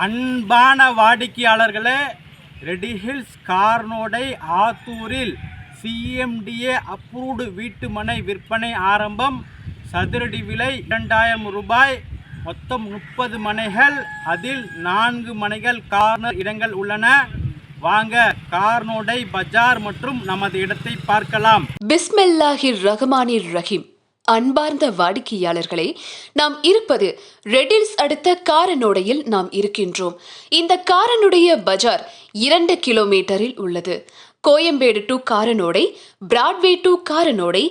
அன்பான வாடிக்கையாளர்களே, ready hills கார்னோடை ஆத்தூரில் CMDA approved வீட்டு மனை விற்பனை ஆரம்பம். சதுரடி விலை 2000 ரூபாய். மொத்தம் 30 மனைகள், அதில் 4 மனைகள் கார்னர் இடங்கள் உள்ளன. வாங்க கார்னோடை பஜார் மற்றும் நமது இடத்தை பார்க்கலாம். பிஸ்மில்லாஹிர் ரஹ்மானிர் ரஹீம். அன்பார்ந்த வாடிக்கையாளர்களே, நாம் இருப்பது ரெடில்ஸ் அடுத்த காரனோடையில் நாம் இருக்கின்றோம். இந்த காரனுடைய பஜார் 2 கிலோமீட்டரில் உள்ளது. Koyambedu to Karanodai, Broadway to Karanodai,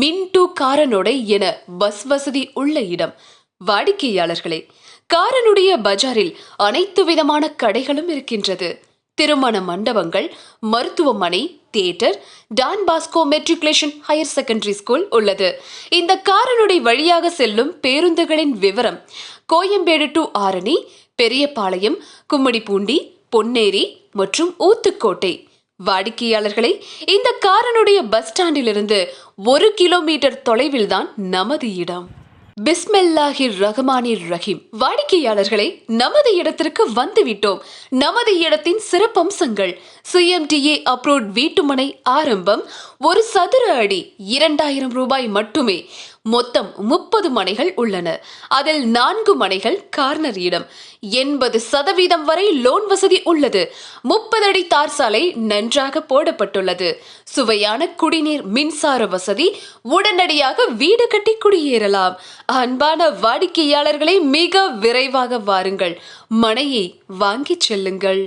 மின் டு காரனோடை என பஸ் வசதி உள்ள இடம். வாடிக்கையாளர்களே, காரனுடைய பஜாரில் அனைத்து விதமான கடைகளும் இருக்கின்றது. திருமண மண்டபங்கள், மருத்துவமனை, theatre, Don Bosco matriculation higher secondary school உள்ளது. இந்த காரனுடைய வழியாக செல்லும் பேருந்துகளின் விவரம்: கோயம்பேடு டு ஆரணி, பெரியபாளையம், கும்மிடிப்பூண்டி, பொன்னேரி மற்றும் ஊத்துக்கோட்டை. வாடிக்கையாளர்களை, இந்த காரனுடைய பஸ் ஸ்டாண்டிலிருந்து 1 கிலோமீட்டர் தொலைவில் தான் நமது இடம். பிஸ்மில்லாஹிர் ரஹ்மானிர் ரஹீம். வாடிக்கையாளர்களை, நமது இடத்திற்கு வந்துவிட்டோம். நமது இடத்தின் சிறப்பம்சங்கள்: சிஎம்டிஏ அப்ரூவ்ட் வீட்டுமனை ஆரம்பம். 1 சதுர அடி 2000 ரூபாய் மட்டுமே. மொத்தம் 30 மனைகள் உள்ளன. அதில் 4 மனைகள் கார்னர் இடம். 80% வரை லோன் வசதி உள்ளது. 30 அடி தார் சாலை நன்றாக போடப்பட்டுள்ளது. சுவையான குடிநீர், மின்சார வசதி. உடனடியாக வீடு கட்டி குடியேறலாம். அன்பான வாடிக்கையாளர்களை, மிக விரைவாக வாருங்கள், மனையை வாங்கிச் செல்லுங்கள்.